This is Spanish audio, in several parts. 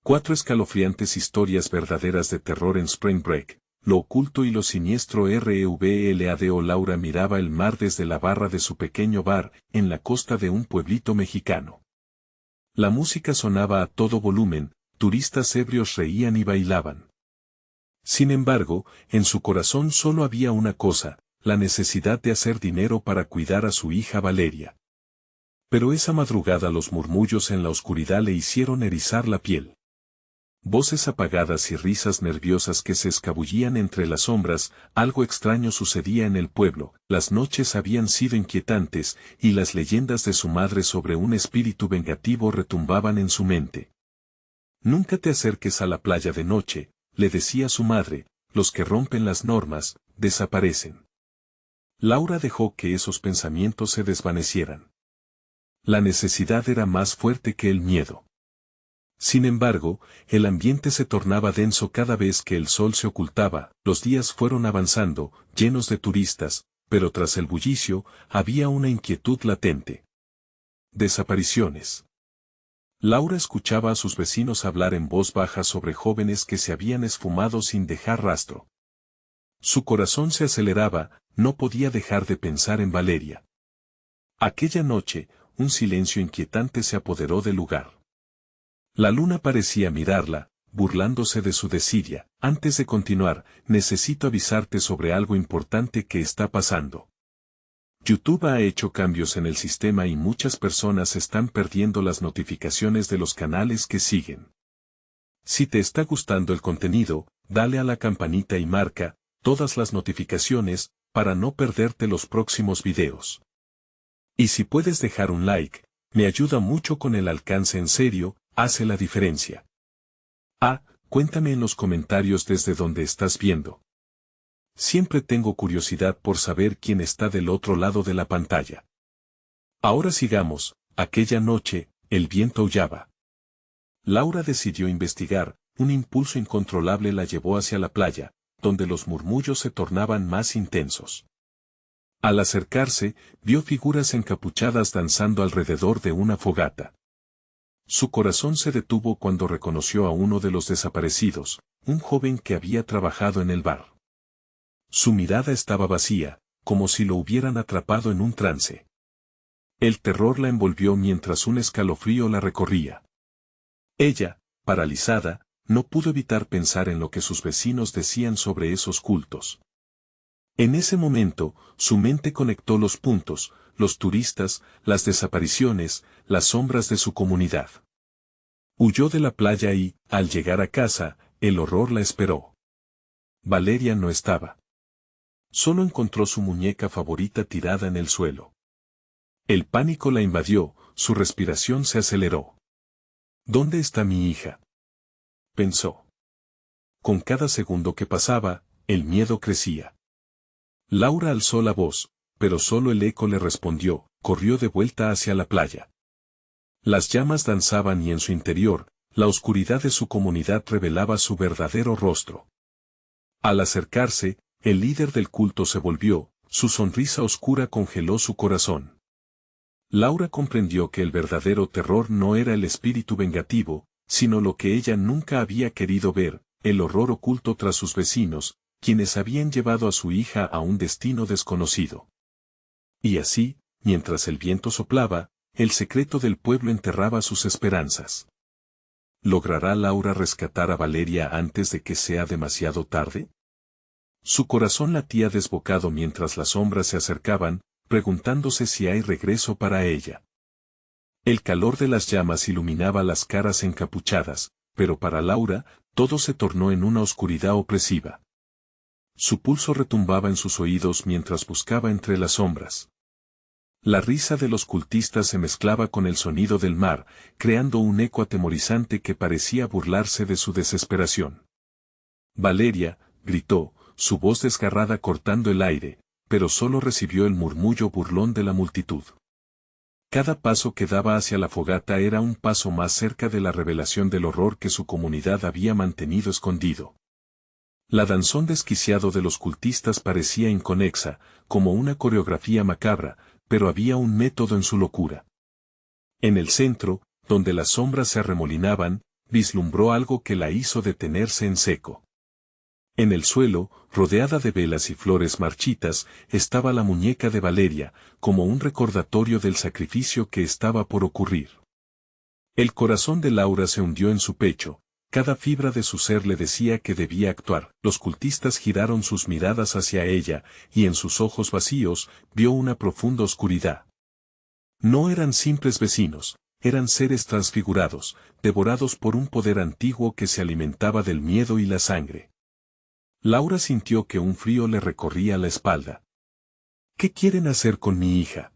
4 escalofriantes historias verdaderas de terror en Spring Break, lo oculto y lo siniestro. REVLADO. Laura miraba el mar desde la barra de su pequeño bar, en la costa de un pueblito mexicano. La música sonaba a todo volumen, turistas ebrios reían y bailaban. Sin embargo, en su corazón solo había una cosa, la necesidad de hacer dinero para cuidar a su hija Valeria. Pero esa madrugada los murmullos en la oscuridad le hicieron erizar la piel. Voces apagadas y risas nerviosas que se escabullían entre las sombras. Algo extraño sucedía en el pueblo, las noches habían sido inquietantes, y las leyendas de su madre sobre un espíritu vengativo retumbaban en su mente. Nunca te acerques a la playa de noche, le decía su madre, los que rompen las normas, desaparecen. Laura dejó que esos pensamientos se desvanecieran. La necesidad era más fuerte que el miedo. Sin embargo, el ambiente se tornaba denso cada vez que el sol se ocultaba. Los días fueron avanzando, llenos de turistas, pero tras el bullicio, había una inquietud latente. Desapariciones. Laura escuchaba a sus vecinos hablar en voz baja sobre jóvenes que se habían esfumado sin dejar rastro. Su corazón se aceleraba, no podía dejar de pensar en Valeria. Aquella noche, un silencio inquietante se apoderó del lugar. La luna parecía mirarla, burlándose de su desidia. Antes de continuar, necesito avisarte sobre algo importante que está pasando. YouTube ha hecho cambios en el sistema y muchas personas están perdiendo las notificaciones de los canales que siguen. Si te está gustando el contenido, dale a la campanita y marca todas las notificaciones para no perderte los próximos videos. Y si puedes dejar un like, me ayuda mucho con el alcance. En serio, hace la diferencia. Cuéntame en los comentarios desde donde estás viendo. Siempre tengo curiosidad por saber quién está del otro lado de la pantalla. Ahora sigamos. Aquella noche, el viento aullaba. Laura decidió investigar, un impulso incontrolable la llevó hacia la playa, donde los murmullos se tornaban más intensos. Al acercarse, vio figuras encapuchadas danzando alrededor de una fogata. Su corazón se detuvo cuando reconoció a uno de los desaparecidos, un joven que había trabajado en el bar. Su mirada estaba vacía, como si lo hubieran atrapado en un trance. El terror la envolvió mientras un escalofrío la recorría. Ella, paralizada, no pudo evitar pensar en lo que sus vecinos decían sobre esos cultos. En ese momento, su mente conectó los puntos, los turistas, las desapariciones, las sombras de su comunidad. Huyó de la playa y, al llegar a casa, el horror la esperó. Valeria no estaba. Solo encontró su muñeca favorita tirada en el suelo. El pánico la invadió, su respiración se aceleró. ¿Dónde está mi hija?, pensó. Con cada segundo que pasaba, el miedo crecía. Laura alzó la voz, pero solo el eco le respondió. Corrió de vuelta hacia la playa. Las llamas danzaban y en su interior, la oscuridad de su comunidad revelaba su verdadero rostro. Al acercarse, el líder del culto se volvió, su sonrisa oscura congeló su corazón. Laura comprendió que el verdadero terror no era el espíritu vengativo, sino lo que ella nunca había querido ver, el horror oculto tras sus vecinos, quienes habían llevado a su hija a un destino desconocido. Y así, mientras el viento soplaba, el secreto del pueblo enterraba sus esperanzas. ¿Logrará Laura rescatar a Valeria antes de que sea demasiado tarde? Su corazón latía desbocado mientras las sombras se acercaban, preguntándose si hay regreso para ella. El calor de las llamas iluminaba las caras encapuchadas, pero para Laura, todo se tornó en una oscuridad opresiva. Su pulso retumbaba en sus oídos mientras buscaba entre las sombras. La risa de los cultistas se mezclaba con el sonido del mar, creando un eco atemorizante que parecía burlarse de su desesperación. Valeria, gritó, su voz desgarrada cortando el aire, pero solo recibió el murmullo burlón de la multitud. Cada paso que daba hacia la fogata era un paso más cerca de la revelación del horror que su comunidad había mantenido escondido. La danzón desquiciado de los cultistas parecía inconexa, como una coreografía macabra, pero había un método en su locura. En el centro, donde las sombras se arremolinaban, vislumbró algo que la hizo detenerse en seco. En el suelo, rodeada de velas y flores marchitas, estaba la muñeca de Valeria, como un recordatorio del sacrificio que estaba por ocurrir. El corazón de Laura se hundió en su pecho, cada fibra de su ser le decía que debía actuar. Los cultistas giraron sus miradas hacia ella, y en sus ojos vacíos, vio una profunda oscuridad. No eran simples vecinos, eran seres transfigurados, devorados por un poder antiguo que se alimentaba del miedo y la sangre. Laura sintió que un frío le recorría la espalda. ¿Qué quieren hacer con mi hija?,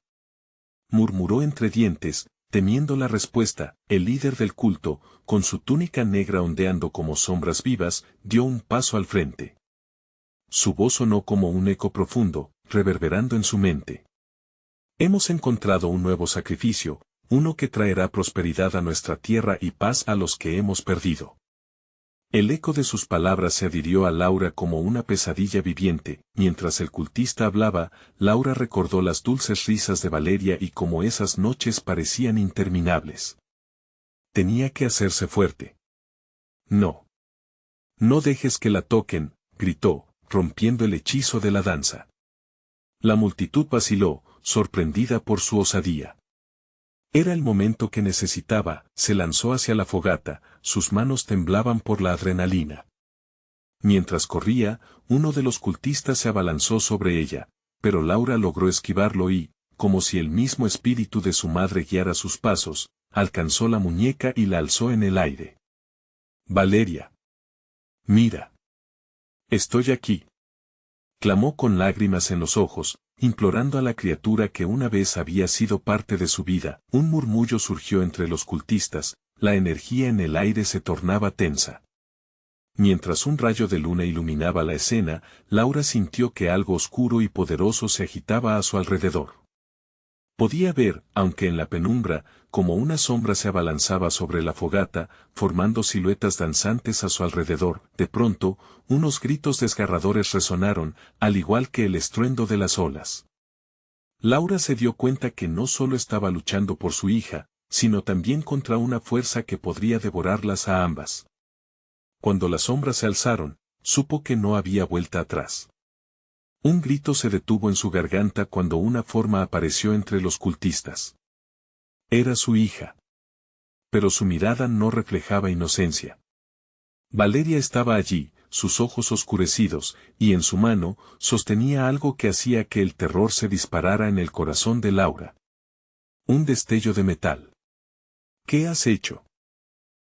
murmuró entre dientes, temiendo la respuesta. El líder del culto, con su túnica negra ondeando como sombras vivas, dio un paso al frente. Su voz sonó como un eco profundo, reverberando en su mente. Hemos encontrado un nuevo sacrificio, uno que traerá prosperidad a nuestra tierra y paz a los que hemos perdido. El eco de sus palabras se adhirió a Laura como una pesadilla viviente. Mientras el cultista hablaba, Laura recordó las dulces risas de Valeria y cómo esas noches parecían interminables. Tenía que hacerse fuerte. No. No dejes que la toquen, gritó, rompiendo el hechizo de la danza. La multitud vaciló, sorprendida por su osadía. Era el momento que necesitaba. Se lanzó hacia la fogata, sus manos temblaban por la adrenalina. Mientras corría, uno de los cultistas se abalanzó sobre ella, pero Laura logró esquivarlo y, como si el mismo espíritu de su madre guiara sus pasos, alcanzó la muñeca y la alzó en el aire. Valeria. Mira. Estoy aquí. Clamó con lágrimas en los ojos, implorando a la criatura que una vez había sido parte de su vida. Un murmullo surgió entre los cultistas, la energía en el aire se tornaba tensa. Mientras un rayo de luna iluminaba la escena, Laura sintió que algo oscuro y poderoso se agitaba a su alrededor. Podía ver, aunque en la penumbra, como una sombra se abalanzaba sobre la fogata, formando siluetas danzantes a su alrededor. De pronto, unos gritos desgarradores resonaron, al igual que el estruendo de las olas. Laura se dio cuenta que no solo estaba luchando por su hija, sino también contra una fuerza que podría devorarlas a ambas. Cuando las sombras se alzaron, supo que no había vuelta atrás. Un grito se detuvo en su garganta cuando una forma apareció entre los cultistas. Era su hija. Pero su mirada no reflejaba inocencia. Valeria estaba allí, sus ojos oscurecidos, y en su mano, sostenía algo que hacía que el terror se disparara en el corazón de Laura. Un destello de metal. ¿Qué has hecho?,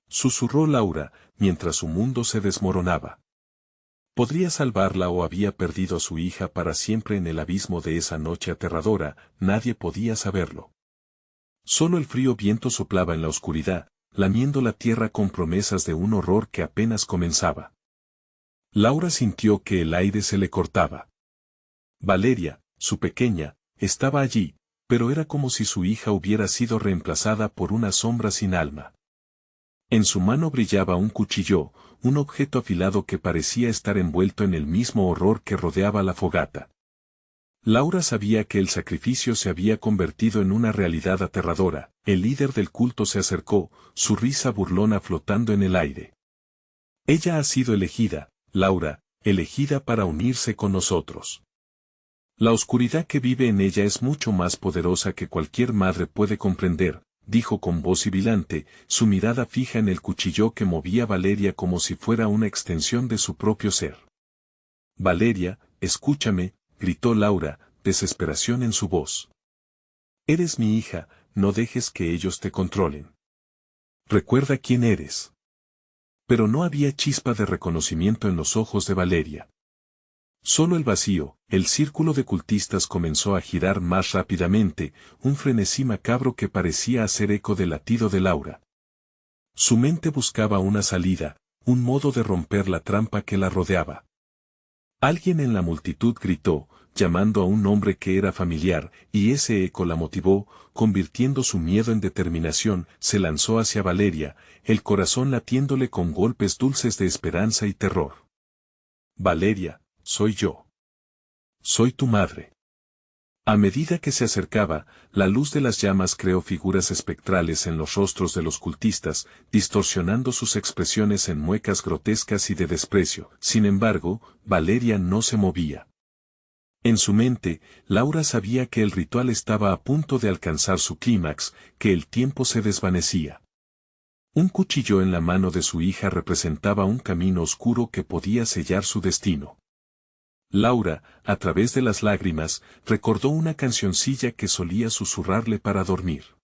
susurró Laura, mientras su mundo se desmoronaba. Podría salvarla o había perdido a su hija para siempre en el abismo de esa noche aterradora. Nadie podía saberlo. Solo el frío viento soplaba en la oscuridad, lamiendo la tierra con promesas de un horror que apenas comenzaba. Laura sintió que el aire se le cortaba. Valeria, su pequeña, estaba allí, pero era como si su hija hubiera sido reemplazada por una sombra sin alma. En su mano brillaba un cuchillo, un objeto afilado que parecía estar envuelto en el mismo horror que rodeaba la fogata. Laura sabía que el sacrificio se había convertido en una realidad aterradora. El líder del culto se acercó, su risa burlona flotando en el aire. Ella ha sido elegida, Laura, elegida para unirse con nosotros. La oscuridad que vive en ella es mucho más poderosa que cualquier madre puede comprender, dijo con voz sibilante, su mirada fija en el cuchillo que movía Valeria como si fuera una extensión de su propio ser. Valeria, escúchame, gritó Laura, desesperación en su voz. Eres mi hija, no dejes que ellos te controlen. Recuerda quién eres. Pero no había chispa de reconocimiento en los ojos de Valeria. Solo el vacío. El círculo de cultistas comenzó a girar más rápidamente, un frenesí macabro que parecía hacer eco del latido de Laura. Su mente buscaba una salida, un modo de romper la trampa que la rodeaba. Alguien en la multitud gritó, llamando a un nombre que era familiar, y ese eco la motivó, convirtiendo su miedo en determinación. Se lanzó hacia Valeria, el corazón latiéndole con golpes dulces de esperanza y terror. Valeria, soy yo. Soy tu madre. A medida que se acercaba, la luz de las llamas creó figuras espectrales en los rostros de los cultistas, distorsionando sus expresiones en muecas grotescas y de desprecio. Sin embargo, Valeria no se movía. En su mente, Laura sabía que el ritual estaba a punto de alcanzar su clímax, que el tiempo se desvanecía. Un cuchillo en la mano de su hija representaba un camino oscuro que podía sellar su destino. Laura, a través de las lágrimas, recordó una cancioncilla que solía susurrarle para dormir.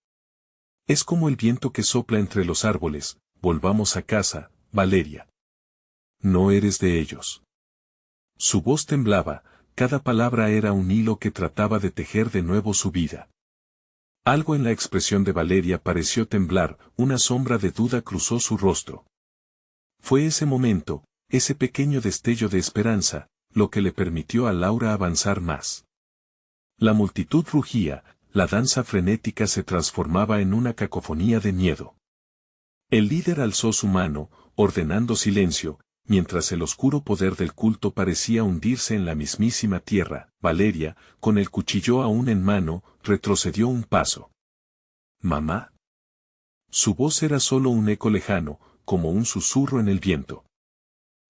Es como el viento que sopla entre los árboles, volvamos a casa, Valeria. No eres de ellos. Su voz temblaba, cada palabra era un hilo que trataba de tejer de nuevo su vida. Algo en la expresión de Valeria pareció temblar, una sombra de duda cruzó su rostro. Fue ese momento, ese pequeño destello de esperanza, lo que le permitió a Laura avanzar más. La multitud rugía, la danza frenética se transformaba en una cacofonía de miedo. El líder alzó su mano, ordenando silencio, mientras el oscuro poder del culto parecía hundirse en la mismísima tierra. Valeria, con el cuchillo aún en mano, retrocedió un paso. ¿Mamá? Su voz era solo un eco lejano, como un susurro en el viento.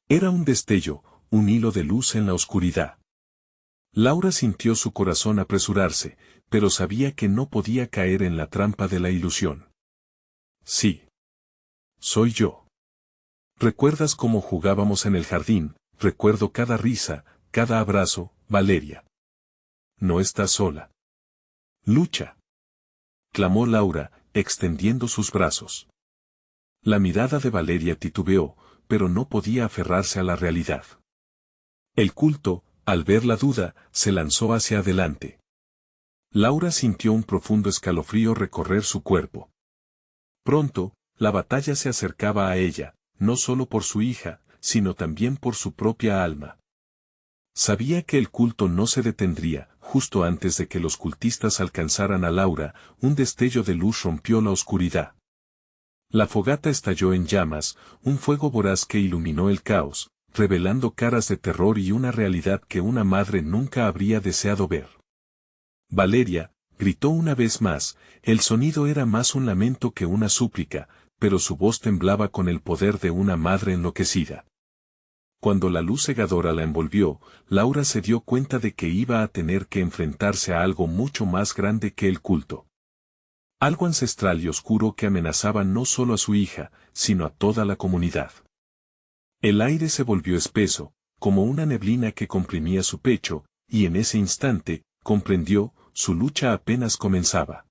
Era un destello, un hilo de luz en la oscuridad. Laura sintió su corazón apresurarse, pero sabía que no podía caer en la trampa de la ilusión. Sí. Soy yo. ¿Recuerdas cómo jugábamos en el jardín? Recuerdo cada risa, cada abrazo, Valeria. No estás sola. Lucha. Clamó Laura, extendiendo sus brazos. La mirada de Valeria titubeó, pero no podía aferrarse a la realidad. El culto, al ver la duda, se lanzó hacia adelante. Laura sintió un profundo escalofrío recorrer su cuerpo. Pronto, la batalla se acercaba a ella, no solo por su hija, sino también por su propia alma. Sabía que el culto no se detendría. Justo antes de que los cultistas alcanzaran a Laura, un destello de luz rompió la oscuridad. La fogata estalló en llamas, un fuego voraz que iluminó el caos, revelando caras de terror y una realidad que una madre nunca habría deseado ver. Valeria, gritó una vez más, el sonido era más un lamento que una súplica, pero su voz temblaba con el poder de una madre enloquecida. Cuando la luz cegadora la envolvió, Laura se dio cuenta de que iba a tener que enfrentarse a algo mucho más grande que el culto. Algo ancestral y oscuro que amenazaba no solo a su hija, sino a toda la comunidad. El aire se volvió espeso, como una neblina que comprimía su pecho, y en ese instante, comprendió, su lucha apenas comenzaba.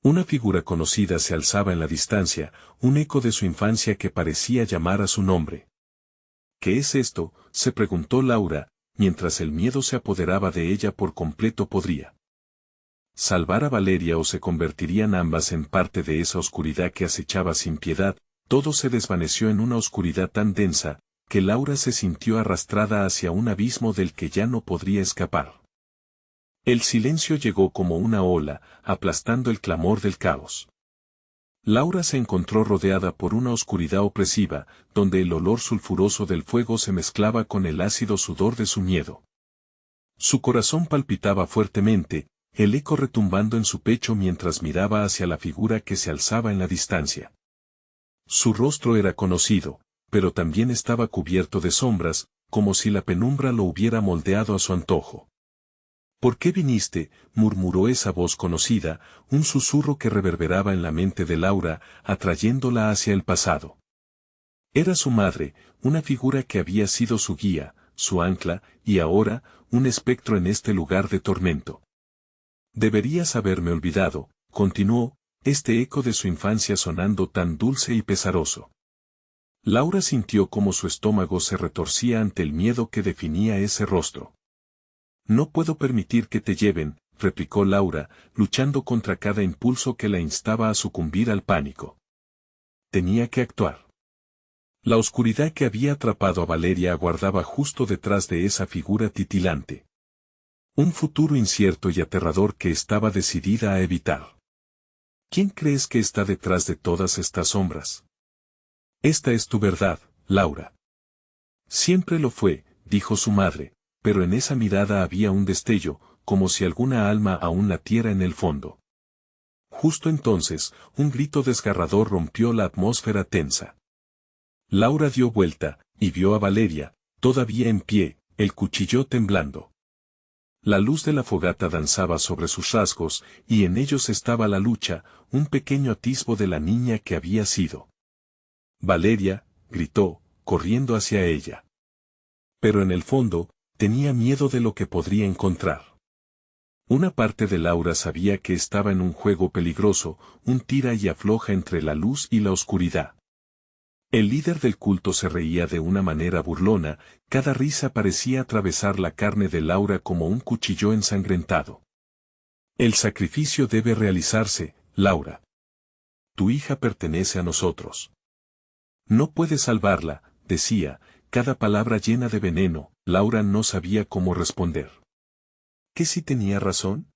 Una figura conocida se alzaba en la distancia, un eco de su infancia que parecía llamar a su nombre. ¿Qué es esto?, se preguntó Laura, mientras el miedo se apoderaba de ella por completo. ¿Podría salvar a Valeria o se convertirían ambas en parte de esa oscuridad que acechaba sin piedad? Todo se desvaneció en una oscuridad tan densa, que Laura se sintió arrastrada hacia un abismo del que ya no podría escapar. El silencio llegó como una ola, aplastando el clamor del caos. Laura se encontró rodeada por una oscuridad opresiva, donde el olor sulfuroso del fuego se mezclaba con el ácido sudor de su miedo. Su corazón palpitaba fuertemente, el eco retumbando en su pecho mientras miraba hacia la figura que se alzaba en la distancia. Su rostro era conocido, pero también estaba cubierto de sombras, como si la penumbra lo hubiera moldeado a su antojo. ¿Por qué viniste?, murmuró esa voz conocida, un susurro que reverberaba en la mente de Laura, atrayéndola hacia el pasado. Era su madre, una figura que había sido su guía, su ancla, y ahora, un espectro en este lugar de tormento. Deberías haberme olvidado, continuó, este eco de su infancia sonando tan dulce y pesaroso. Laura sintió como su estómago se retorcía ante el miedo que definía ese rostro. No puedo permitir que te lleven, replicó Laura, luchando contra cada impulso que la instaba a sucumbir al pánico. Tenía que actuar. La oscuridad que había atrapado a Valeria aguardaba justo detrás de esa figura titilante. Un futuro incierto y aterrador que estaba decidida a evitar. ¿Quién crees que está detrás de todas estas sombras? Esta es tu verdad, Laura. Siempre lo fue, dijo su madre, pero en esa mirada había un destello, como si alguna alma aún latiera en el fondo. Justo entonces, un grito desgarrador rompió la atmósfera tensa. Laura dio vuelta, y vio a Valeria, todavía en pie, el cuchillo temblando. La luz de la fogata danzaba sobre sus rasgos, y en ellos estaba la lucha, un pequeño atisbo de la niña que había sido. Valeria, gritó, corriendo hacia ella. Pero en el fondo, tenía miedo de lo que podría encontrar. Una parte de Laura sabía que estaba en un juego peligroso, un tira y afloja entre la luz y la oscuridad. El líder del culto se reía de una manera burlona, cada risa parecía atravesar la carne de Laura como un cuchillo ensangrentado. El sacrificio debe realizarse, Laura. Tu hija pertenece a nosotros. No puedes salvarla, decía, cada palabra llena de veneno. Laura no sabía cómo responder. ¿Qué si tenía razón?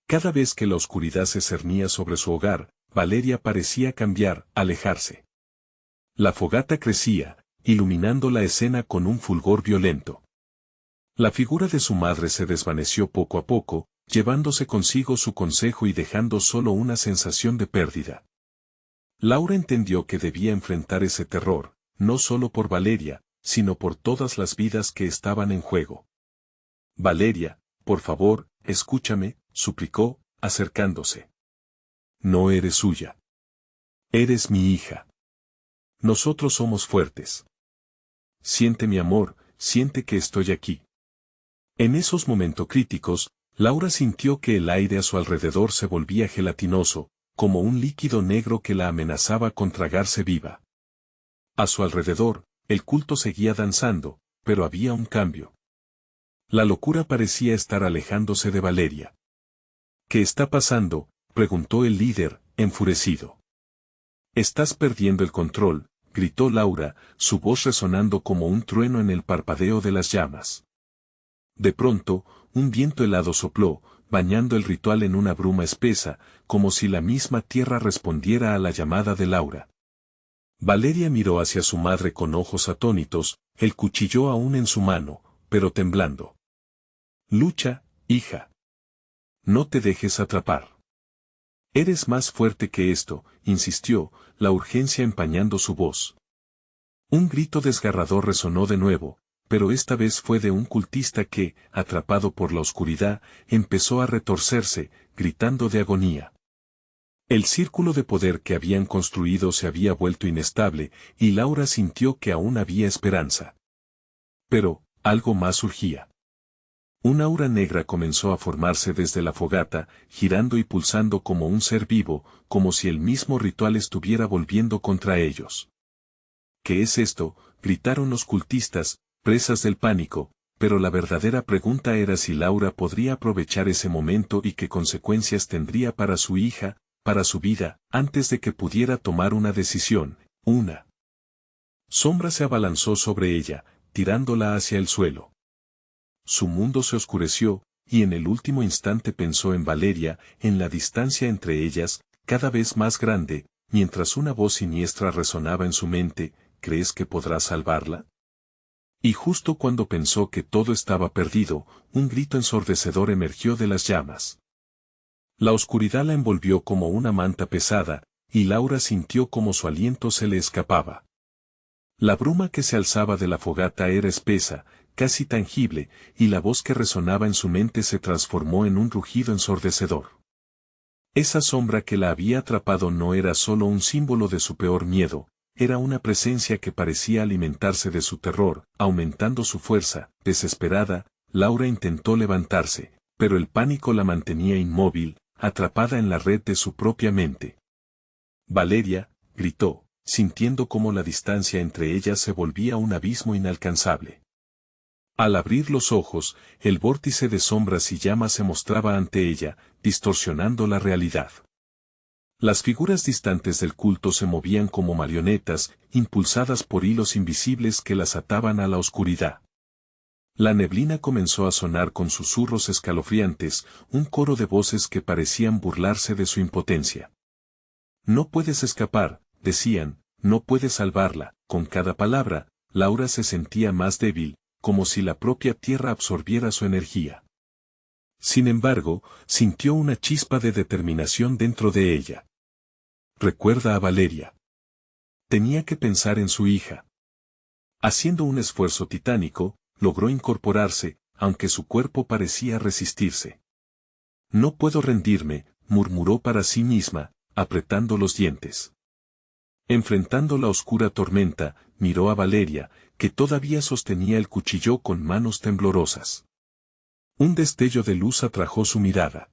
Cada vez que la oscuridad se cernía sobre su hogar, Valeria parecía cambiar, alejarse. La fogata crecía, iluminando la escena con un fulgor violento. La figura de su madre se desvaneció poco a poco, llevándose consigo su consejo y dejando solo una sensación de pérdida. Laura entendió que debía enfrentar ese terror, no solo por Valeria, sino por todas las vidas que estaban en juego. Valeria, por favor, escúchame, suplicó, acercándose. No eres suya. Eres mi hija. Nosotros somos fuertes. Siente mi amor, siente que estoy aquí. En esos momentos críticos, Laura sintió que el aire a su alrededor se volvía gelatinoso, como un líquido negro que la amenazaba con tragarse viva. A su alrededor, el culto seguía danzando, pero había un cambio. La locura parecía estar alejándose de Valeria. ¿Qué está pasando?, preguntó el líder, enfurecido. Estás perdiendo el control, gritó Laura, su voz resonando como un trueno en el parpadeo de las llamas. De pronto, un viento helado sopló, bañando el ritual en una bruma espesa, como si la misma tierra respondiera a la llamada de Laura. Valeria miró hacia su madre con ojos atónitos, el cuchillo aún en su mano, pero temblando. Lucha, hija. No te dejes atrapar. Eres más fuerte que esto, insistió, la urgencia empañando su voz. Un grito desgarrador resonó de nuevo, pero esta vez fue de un cultista que, atrapado por la oscuridad, empezó a retorcerse, gritando de agonía. El círculo de poder que habían construido se había vuelto inestable, y Laura sintió que aún había esperanza. Pero, algo más surgía. Un aura negra comenzó a formarse desde la fogata, girando y pulsando como un ser vivo, como si el mismo ritual estuviera volviendo contra ellos. ¿Qué es esto?, gritaron los cultistas, presas del pánico, pero la verdadera pregunta era si Laura podría aprovechar ese momento y qué consecuencias tendría para su hija, para su vida, antes de que pudiera tomar una decisión. Una sombra se abalanzó sobre ella, tirándola hacia el suelo. Su mundo se oscureció, y en el último instante pensó en Valeria, en la distancia entre ellas, cada vez más grande, mientras una voz siniestra resonaba en su mente: ¿crees que podrás salvarla? Y justo cuando pensó que todo estaba perdido, un grito ensordecedor emergió de las llamas. La oscuridad la envolvió como una manta pesada, y Laura sintió como su aliento se le escapaba. La bruma que se alzaba de la fogata era espesa, casi tangible, y la voz que resonaba en su mente se transformó en un rugido ensordecedor. Esa sombra que la había atrapado no era solo un símbolo de su peor miedo, era una presencia que parecía alimentarse de su terror, aumentando su fuerza. Desesperada, Laura intentó levantarse, pero el pánico la mantenía inmóvil, atrapada en la red de su propia mente. Valeria, gritó, sintiendo cómo la distancia entre ellas se volvía un abismo inalcanzable. Al abrir los ojos, el vórtice de sombras y llamas se mostraba ante ella, distorsionando la realidad. Las figuras distantes del culto se movían como marionetas, impulsadas por hilos invisibles que las ataban a la oscuridad. La neblina comenzó a sonar con susurros escalofriantes, un coro de voces que parecían burlarse de su impotencia. No puedes escapar, decían, no puedes salvarla. Con cada palabra, Laura se sentía más débil, como si la propia tierra absorbiera su energía. Sin embargo, sintió una chispa de determinación dentro de ella. Recuerda a Valeria. Tenía que pensar en su hija. Haciendo un esfuerzo titánico, logró incorporarse, aunque su cuerpo parecía resistirse. No puedo rendirme, murmuró para sí misma, apretando los dientes. Enfrentando la oscura tormenta, miró a Valeria, que todavía sostenía el cuchillo con manos temblorosas. Un destello de luz atrajo su mirada.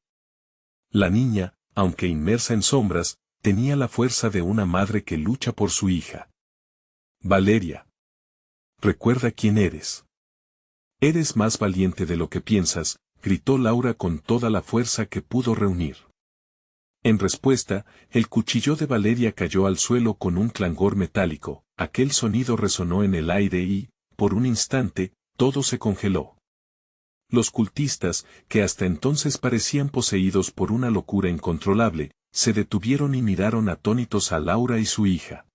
La niña, aunque inmersa en sombras, tenía la fuerza de una madre que lucha por su hija. Valeria. Recuerda quién eres. Eres más valiente de lo que piensas, gritó Laura con toda la fuerza que pudo reunir. En respuesta, el cuchillo de Valeria cayó al suelo con un clangor metálico, aquel sonido resonó en el aire y, por un instante, todo se congeló. Los cultistas, que hasta entonces parecían poseídos por una locura incontrolable, se detuvieron y miraron atónitos a Laura y su hija.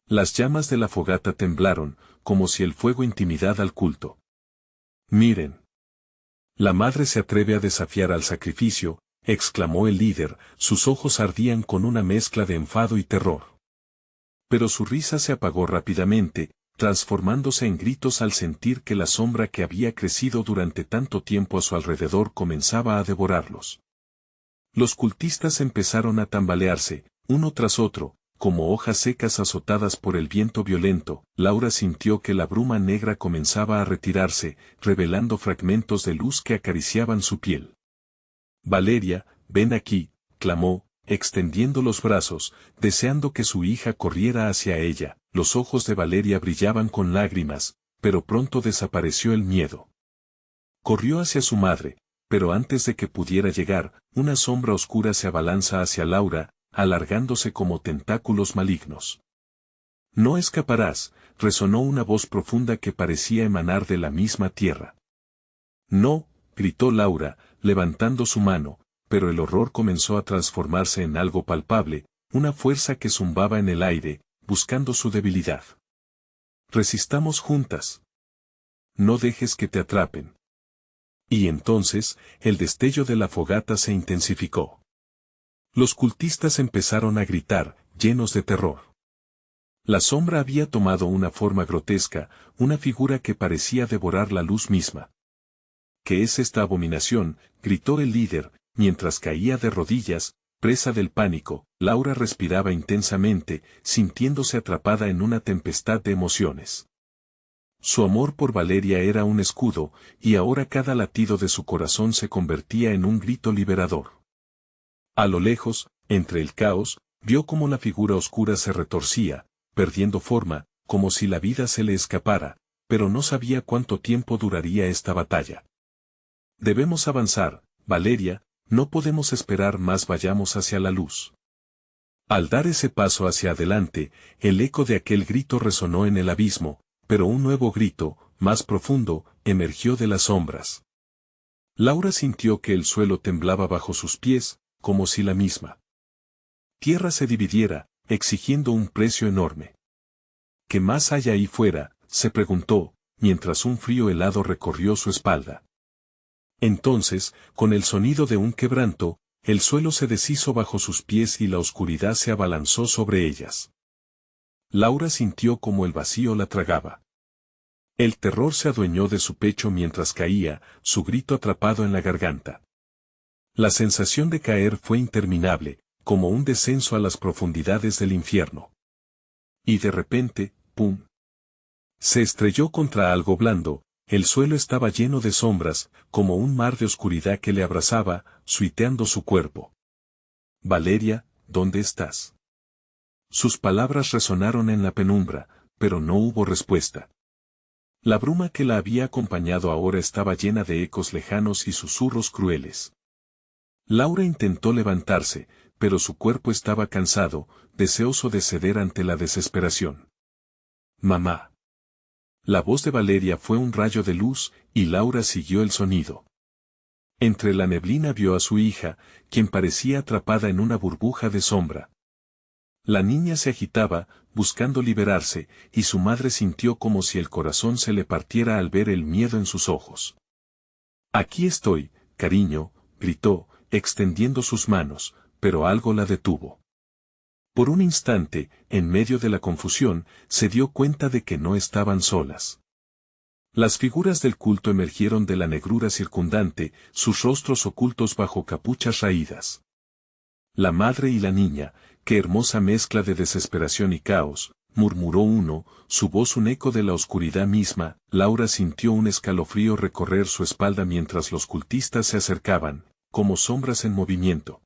Las llamas de la fogata temblaron, como si el fuego intimidara al culto. Miren. La madre se atreve a desafiar al sacrificio, exclamó el líder, sus ojos ardían con una mezcla de enfado y terror. Pero su risa se apagó rápidamente, transformándose en gritos al sentir que la sombra que había crecido durante tanto tiempo a su alrededor comenzaba a devorarlos. Los cultistas empezaron a tambalearse, uno tras otro, como hojas secas azotadas por el viento violento. Laura sintió que la bruma negra comenzaba a retirarse, revelando fragmentos de luz que acariciaban su piel. Valeria, ven aquí, clamó, extendiendo los brazos, deseando que su hija corriera hacia ella. Los ojos de Valeria brillaban con lágrimas, pero pronto desapareció el miedo. Corrió hacia su madre, pero antes de que pudiera llegar, una sombra oscura se abalanza hacia Laura, alargándose como tentáculos malignos. No escaparás, resonó una voz profunda que parecía emanar de la misma tierra. No, gritó Laura, levantando su mano, pero el horror comenzó a transformarse en algo palpable, una fuerza que zumbaba en el aire, buscando su debilidad. Resistamos juntas. No dejes que te atrapen. Y entonces, el destello de la fogata se intensificó. Los cultistas empezaron a gritar, llenos de terror. La sombra había tomado una forma grotesca, una figura que parecía devorar la luz misma. ¿Qué es esta abominación?, gritó el líder, mientras caía de rodillas, presa del pánico. Laura respiraba intensamente, sintiéndose atrapada en una tempestad de emociones. Su amor por Valeria era un escudo, y ahora cada latido de su corazón se convertía en un grito liberador. A lo lejos, entre el caos, vio cómo la figura oscura se retorcía, perdiendo forma, como si la vida se le escapara, pero no sabía cuánto tiempo duraría esta batalla. Debemos avanzar, Valeria, no podemos esperar más, vayamos hacia la luz. Al dar ese paso hacia adelante, el eco de aquel grito resonó en el abismo, pero un nuevo grito, más profundo, emergió de las sombras. Laura sintió que el suelo temblaba bajo sus pies, como si la misma tierra se dividiera, exigiendo un precio enorme. ¿Qué más hay ahí fuera?, se preguntó, mientras un frío helado recorrió su espalda. Entonces, con el sonido de un quebranto, el suelo se deshizo bajo sus pies y la oscuridad se abalanzó sobre ellas. Laura sintió como el vacío la tragaba. El terror se adueñó de su pecho mientras caía, su grito atrapado en la garganta. La sensación de caer fue interminable, como un descenso a las profundidades del infierno. Y de repente, ¡pum!, se estrelló contra algo blando. El suelo estaba lleno de sombras, como un mar de oscuridad que le abrazaba, suiteando su cuerpo. Valeria, ¿dónde estás? Sus palabras resonaron en la penumbra, pero no hubo respuesta. La bruma que la había acompañado ahora estaba llena de ecos lejanos y susurros crueles. Laura intentó levantarse, pero su cuerpo estaba cansado, deseoso de ceder ante la desesperación. Mamá. La voz de Valeria fue un rayo de luz, y Laura siguió el sonido. Entre la neblina vio a su hija, quien parecía atrapada en una burbuja de sombra. La niña se agitaba, buscando liberarse, y su madre sintió como si el corazón se le partiera al ver el miedo en sus ojos. Aquí estoy, cariño, gritó, extendiendo sus manos, pero algo la detuvo. Por un instante, en medio de la confusión, se dio cuenta de que no estaban solas. Las figuras del culto emergieron de la negrura circundante, sus rostros ocultos bajo capuchas raídas. La madre y la niña, qué hermosa mezcla de desesperación y caos, murmuró uno, su voz un eco de la oscuridad misma. Laura sintió un escalofrío recorrer su espalda mientras los cultistas se acercaban, como sombras en movimiento.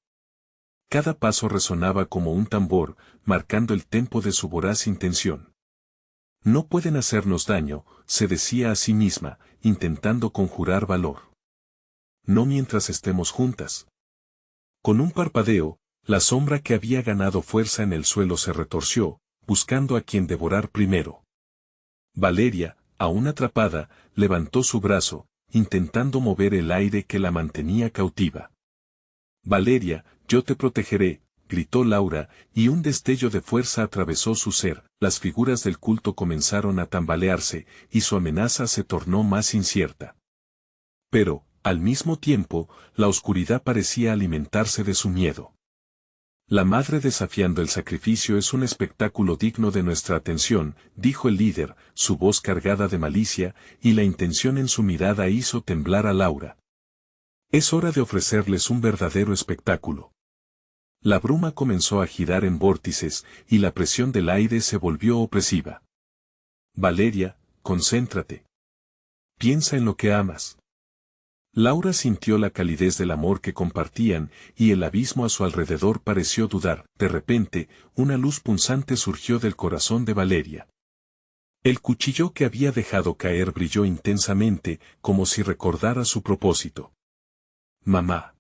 Cada paso resonaba como un tambor, marcando el tempo de su voraz intención. No pueden hacernos daño, se decía a sí misma, intentando conjurar valor. No mientras estemos juntas. Con un parpadeo, la sombra que había ganado fuerza en el suelo se retorció, buscando a quien devorar primero. Valeria, aún atrapada, levantó su brazo, intentando mover el aire que la mantenía cautiva. Valeria, yo te protegeré, gritó Laura, y un destello de fuerza atravesó su ser. Las figuras del culto comenzaron a tambalearse, y su amenaza se tornó más incierta. Pero, al mismo tiempo, la oscuridad parecía alimentarse de su miedo. La madre desafiando el sacrificio es un espectáculo digno de nuestra atención, dijo el líder, su voz cargada de malicia, y la intención en su mirada hizo temblar a Laura. Es hora de ofrecerles un verdadero espectáculo. La bruma comenzó a girar en vórtices, y la presión del aire se volvió opresiva. Valeria, concéntrate. Piensa en lo que amas. Laura sintió la calidez del amor que compartían, y el abismo a su alrededor pareció dudar. De repente, una luz punzante surgió del corazón de Valeria. El cuchillo que había dejado caer brilló intensamente, como si recordara su propósito. Mamá.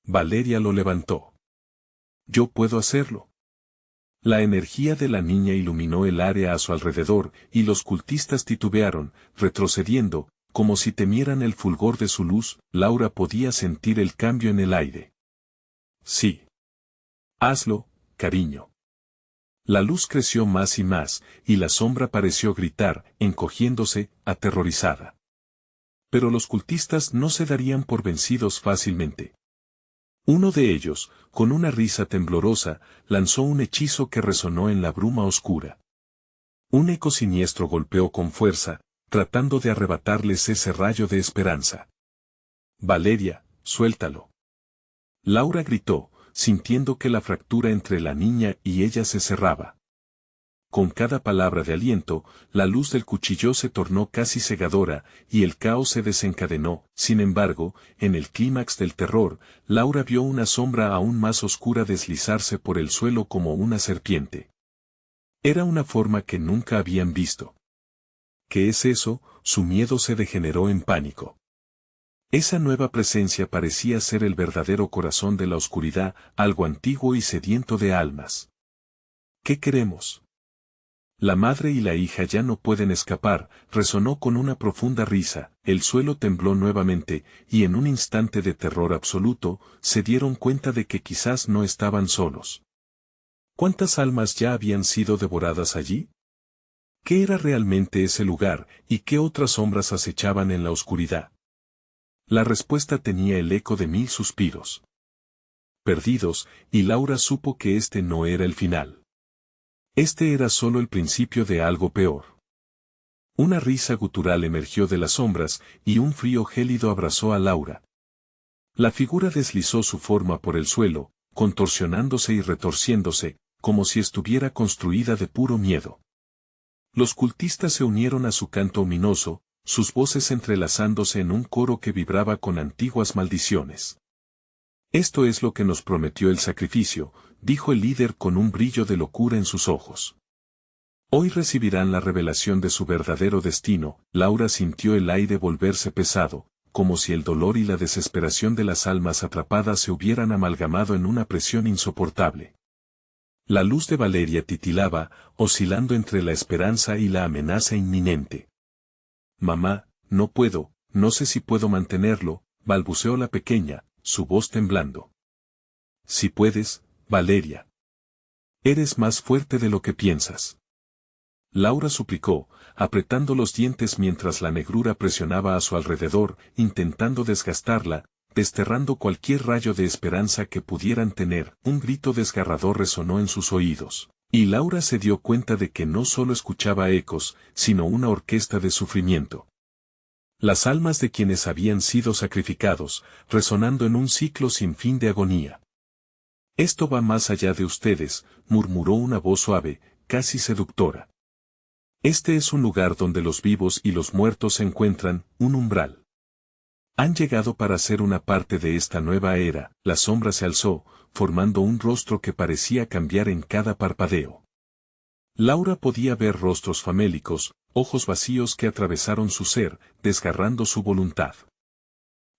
Valeria lo levantó. Yo puedo hacerlo. La energía de la niña iluminó el área a su alrededor, y los cultistas titubearon, retrocediendo, como si temieran el fulgor de su luz. Laura podía sentir el cambio en el aire. Sí. Hazlo, cariño. La luz creció más y más, y la sombra pareció gritar, encogiéndose, aterrorizada. Pero los cultistas no se darían por vencidos fácilmente. Uno de ellos, con una risa temblorosa, lanzó un hechizo que resonó en la bruma oscura. Un eco siniestro golpeó con fuerza, tratando de arrebatarles ese rayo de esperanza. Valeria, suéltalo. Laura gritó, sintiendo que la fractura entre la niña y ella se cerraba. Con cada palabra de aliento, la luz del cuchillo se tornó casi cegadora, y el caos se desencadenó. Sin embargo, en el clímax del terror, Laura vio una sombra aún más oscura deslizarse por el suelo como una serpiente. Era una forma que nunca habían visto. ¿Qué es eso? Su miedo se degeneró en pánico. Esa nueva presencia parecía ser el verdadero corazón de la oscuridad, algo antiguo y sediento de almas. ¿Qué queremos? La madre y la hija ya no pueden escapar, resonó con una profunda risa. El suelo tembló nuevamente, y en un instante de terror absoluto, se dieron cuenta de que quizás no estaban solos. ¿Cuántas almas ya habían sido devoradas allí? ¿Qué era realmente ese lugar, y qué otras sombras acechaban en la oscuridad? La respuesta tenía el eco de 1000 suspiros. Perdidos, y Laura supo que este no era el final. Este era solo el principio de algo peor. Una risa gutural emergió de las sombras, y un frío gélido abrazó a Laura. La figura deslizó su forma por el suelo, contorsionándose y retorciéndose, como si estuviera construida de puro miedo. Los cultistas se unieron a su canto ominoso, sus voces entrelazándose en un coro que vibraba con antiguas maldiciones. Esto es lo que nos prometió el sacrificio, dijo el líder con un brillo de locura en sus ojos. Hoy recibirán la revelación de su verdadero destino. Laura sintió el aire volverse pesado, como si el dolor y la desesperación de las almas atrapadas se hubieran amalgamado en una presión insoportable. La luz de Valeria titilaba, oscilando entre la esperanza y la amenaza inminente. Mamá, no puedo, no sé si puedo mantenerlo, balbuceó la pequeña, su voz temblando. Si puedes, Valeria. Eres más fuerte de lo que piensas. Laura suplicó, apretando los dientes mientras la negrura presionaba a su alrededor, intentando desgastarla. desterrando cualquier rayo de esperanza que pudieran tener. Un grito desgarrador resonó en sus oídos, y Laura se dio cuenta de que no solo escuchaba ecos, sino una orquesta de sufrimiento. Las almas de quienes habían sido sacrificados, resonando en un ciclo sin fin de agonía. «Esto va más allá de ustedes», murmuró una voz suave, casi seductora. «Este es un lugar donde los vivos y los muertos se encuentran, un umbral. Han llegado para ser una parte de esta nueva era». La sombra se alzó, formando un rostro que parecía cambiar en cada parpadeo. Laura podía ver rostros famélicos, ojos vacíos que atravesaron su ser, desgarrando su voluntad.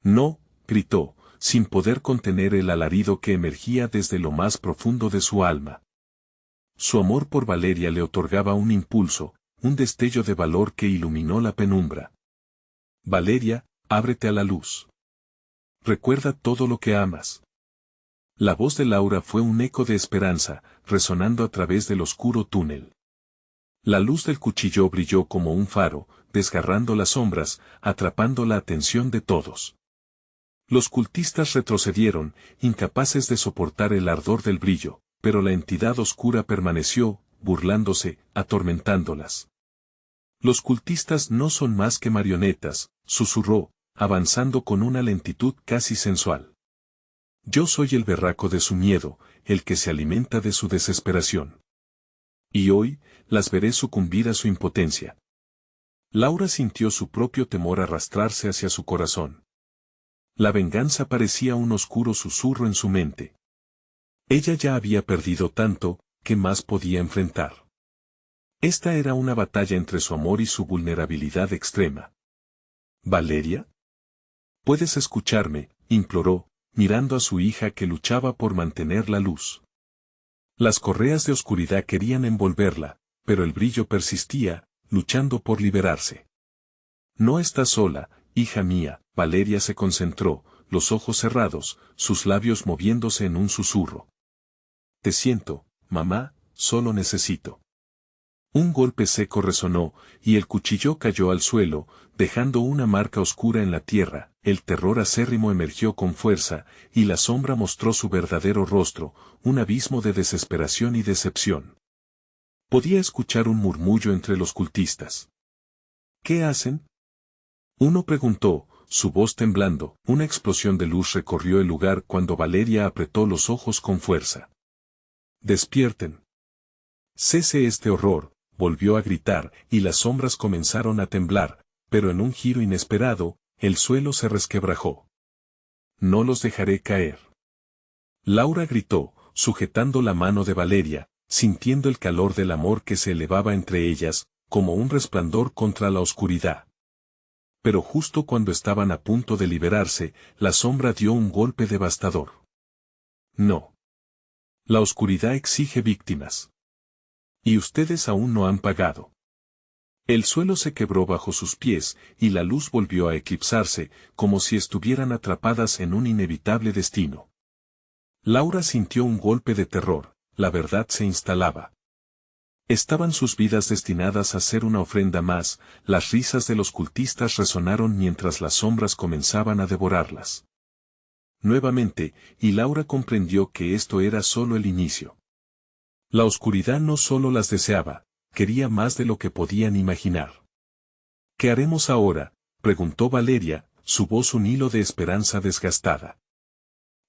«No», gritó, sin poder contener el alarido que emergía desde lo más profundo de su alma. Su amor por Valeria le otorgaba un impulso, un destello de valor que iluminó la penumbra. «Valeria, ábrete a la luz. Recuerda todo lo que amas». La voz de Laura fue un eco de esperanza, resonando a través del oscuro túnel. La luz del cuchillo brilló como un faro, desgarrando las sombras, atrapando la atención de todos. Los cultistas retrocedieron, incapaces de soportar el ardor del brillo, pero la entidad oscura permaneció, burlándose, atormentándolas. «Los cultistas no son más que marionetas», susurró, avanzando con una lentitud casi sensual. «Yo soy el berraco de su miedo, el que se alimenta de su desesperación. Y hoy, las veré sucumbir a su impotencia». Laura sintió su propio temor arrastrarse hacia su corazón. La venganza parecía un oscuro susurro en su mente. Ella ya había perdido tanto, ¿qué más podía enfrentar? Esta era una batalla entre su amor y su vulnerabilidad extrema. «¿Valeria? ¿Puedes escucharme?», imploró, mirando a su hija que luchaba por mantener la luz. Las correas de oscuridad querían envolverla, pero el brillo persistía, luchando por liberarse. «No estás sola, hija mía». Valeria se concentró, los ojos cerrados, sus labios moviéndose en un susurro. «Te siento, mamá, solo necesito». Un golpe seco resonó, y el cuchillo cayó al suelo, dejando una marca oscura en la tierra. El terror acérrimo emergió con fuerza, y la sombra mostró su verdadero rostro, un abismo de desesperación y decepción. Podía escuchar un murmullo entre los cultistas. «¿Qué hacen?», uno preguntó, su voz temblando. Una explosión de luz recorrió el lugar cuando Valeria apretó los ojos con fuerza. «Despierten. Cese este horror», volvió a gritar, y las sombras comenzaron a temblar, pero en un giro inesperado, el suelo se resquebrajó. «No los dejaré caer». Laura gritó, sujetando la mano de Valeria, sintiendo el calor del amor que se elevaba entre ellas, como un resplandor contra la oscuridad. Pero justo cuando estaban a punto de liberarse, la sombra dio un golpe devastador. «No. La oscuridad exige víctimas. Y ustedes aún no han pagado». El suelo se quebró bajo sus pies, y la luz volvió a eclipsarse, como si estuvieran atrapadas en un inevitable destino. Laura sintió un golpe de terror, la verdad se instalaba. Estaban sus vidas destinadas a ser una ofrenda más. Las risas de los cultistas resonaron mientras las sombras comenzaban a devorarlas. Nuevamente, y Laura comprendió que esto era solo el inicio. La oscuridad no solo las deseaba, quería más de lo que podían imaginar. «¿Qué haremos ahora?», preguntó Valeria, su voz un hilo de esperanza desgastada.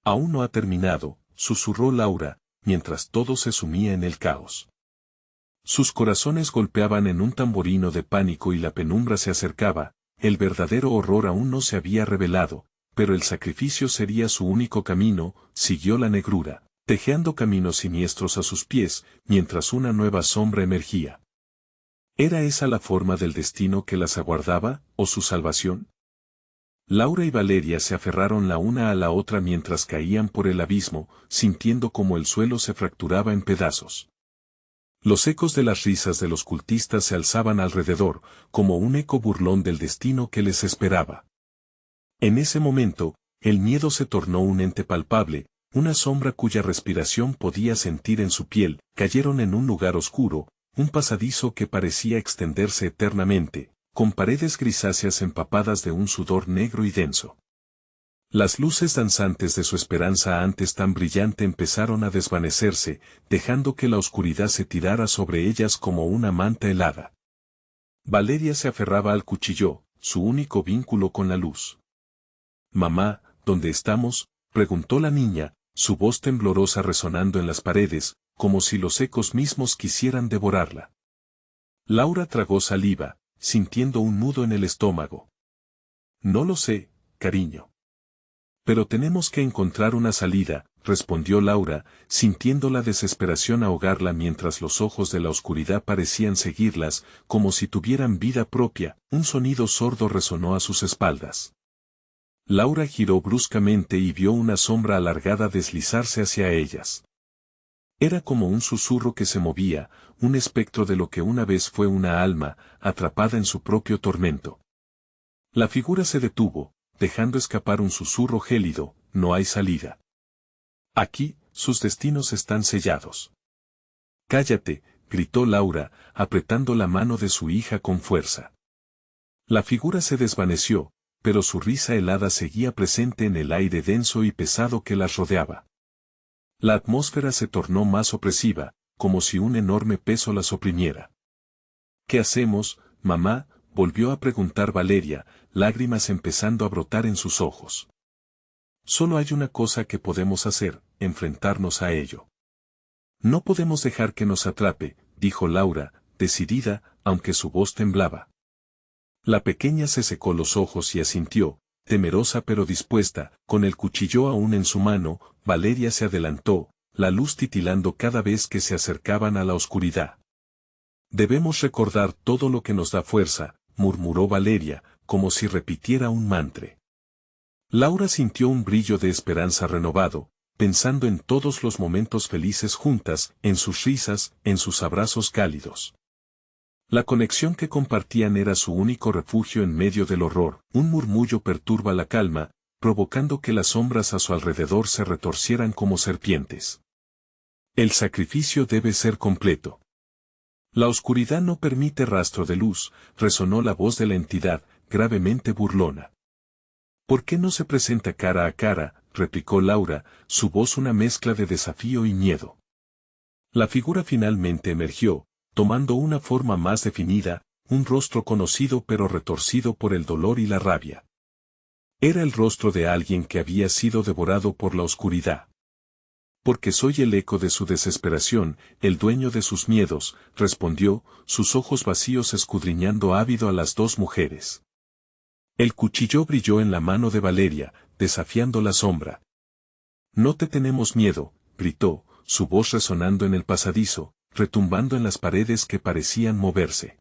«Aún no ha terminado», susurró Laura, mientras todo se sumía en el caos. Sus corazones golpeaban en un tamborino de pánico y la penumbra se acercaba. El verdadero horror aún no se había revelado, pero el sacrificio sería su único camino. Siguió la negrura, tejeando caminos siniestros a sus pies, mientras una nueva sombra emergía. ¿Era esa la forma del destino que las aguardaba, o su salvación? Laura y Valeria se aferraron la una a la otra mientras caían por el abismo, sintiendo como el suelo se fracturaba en pedazos. Los ecos de las risas de los cultistas se alzaban alrededor, como un eco burlón del destino que les esperaba. En ese momento, el miedo se tornó un ente palpable, una sombra cuya respiración podía sentir en su piel. Cayeron en un lugar oscuro, un pasadizo que parecía extenderse eternamente, con paredes grisáceas empapadas de un sudor negro y denso. Las luces danzantes de su esperanza antes tan brillante empezaron a desvanecerse, dejando que la oscuridad se tirara sobre ellas como una manta helada. Valeria se aferraba al cuchillo, su único vínculo con la luz. «Mamá, ¿dónde estamos?», preguntó la niña, su voz temblorosa resonando en las paredes, como si los ecos mismos quisieran devorarla. Laura tragó saliva, sintiendo un nudo en el estómago. «No lo sé, cariño. Pero tenemos que encontrar una salida», respondió Laura, sintiendo la desesperación ahogarla mientras los ojos de la oscuridad parecían seguirlas, como si tuvieran vida propia. Un sonido sordo resonó a sus espaldas. Laura giró bruscamente y vio una sombra alargada deslizarse hacia ellas. Era como un susurro que se movía, un espectro de lo que una vez fue una alma, atrapada en su propio tormento. La figura se detuvo, dejando escapar un susurro gélido: «No hay salida. Aquí, sus destinos están sellados». «Cállate», gritó Laura, apretando la mano de su hija con fuerza. La figura se desvaneció, pero su risa helada seguía presente en el aire denso y pesado que las rodeaba. La atmósfera se tornó más opresiva, como si un enorme peso las oprimiera. «¿Qué hacemos, mamá?», volvió a preguntar Valeria, lágrimas empezando a brotar en sus ojos. «Solo hay una cosa que podemos hacer: enfrentarnos a ello. No podemos dejar que nos atrape», dijo Laura, decidida, aunque su voz temblaba. La pequeña se secó los ojos y asintió, temerosa pero dispuesta, con el cuchillo aún en su mano. Valeria se adelantó, la luz titilando cada vez que se acercaban a la oscuridad. «Debemos recordar todo lo que nos da fuerza», murmuró Valeria, como si repitiera un mantra. Laura sintió un brillo de esperanza renovado, pensando en todos los momentos felices juntas, en sus risas, en sus abrazos cálidos. La conexión que compartían era su único refugio en medio del horror. Un murmullo perturba la calma, provocando que las sombras a su alrededor se retorcieran como serpientes. «El sacrificio debe ser completo. La oscuridad no permite rastro de luz», resonó la voz de la entidad, gravemente burlona. «¿Por qué no se presenta cara a cara?», replicó Laura, su voz una mezcla de desafío y miedo. La figura finalmente emergió, tomando una forma más definida, un rostro conocido pero retorcido por el dolor y la rabia. Era el rostro de alguien que había sido devorado por la oscuridad. «Porque soy el eco de su desesperación, el dueño de sus miedos», respondió, sus ojos vacíos escudriñando ávido a las dos mujeres. El cuchillo brilló en la mano de Valeria, desafiando la sombra. «No te tenemos miedo», gritó, su voz resonando en el pasadizo, retumbando en las paredes que parecían moverse.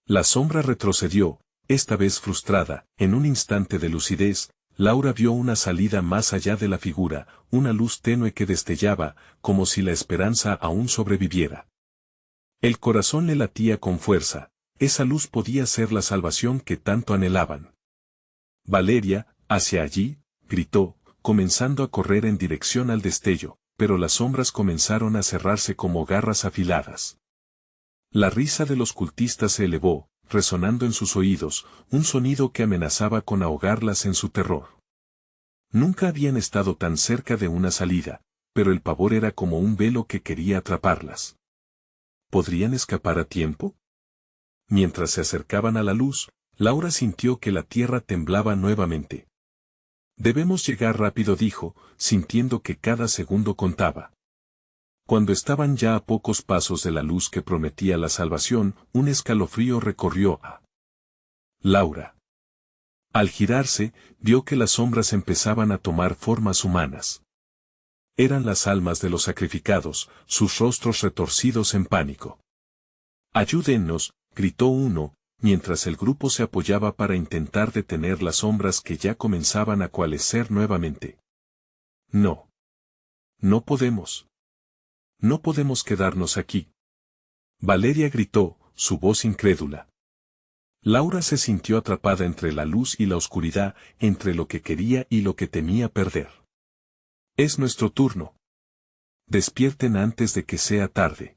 La sombra retrocedió, esta vez frustrada. En un instante de lucidez, Laura vio una salida más allá de la figura, una luz tenue que destellaba, como si la esperanza aún sobreviviera. El corazón le latía con fuerza, esa luz podía ser la salvación que tanto anhelaban. «Valeria, hacia allí», gritó, comenzando a correr en dirección al destello, pero las sombras comenzaron a cerrarse como garras afiladas. La risa de los cultistas se elevó, resonando en sus oídos, un sonido que amenazaba con ahogarlas en su terror. Nunca habían estado tan cerca de una salida, pero el pavor era como un velo que quería atraparlas. ¿Podrían escapar a tiempo? Mientras se acercaban a la luz, Laura sintió que la tierra temblaba nuevamente. «Debemos llegar rápido», dijo, sintiendo que cada segundo contaba. Cuando estaban ya a pocos pasos de la luz que prometía la salvación, un escalofrío recorrió a Laura. Al girarse, vio que las sombras empezaban a tomar formas humanas. Eran las almas de los sacrificados, sus rostros retorcidos en pánico. «Ayúdennos», gritó uno, mientras el grupo se apoyaba para intentar detener las sombras que ya comenzaban a coalescer nuevamente. «No. No podemos. No podemos quedarnos aquí». Valeria gritó, su voz incrédula. Laura se sintió atrapada entre la luz y la oscuridad, entre lo que quería y lo que temía perder. «Es nuestro turno. Despierten antes de que sea tarde».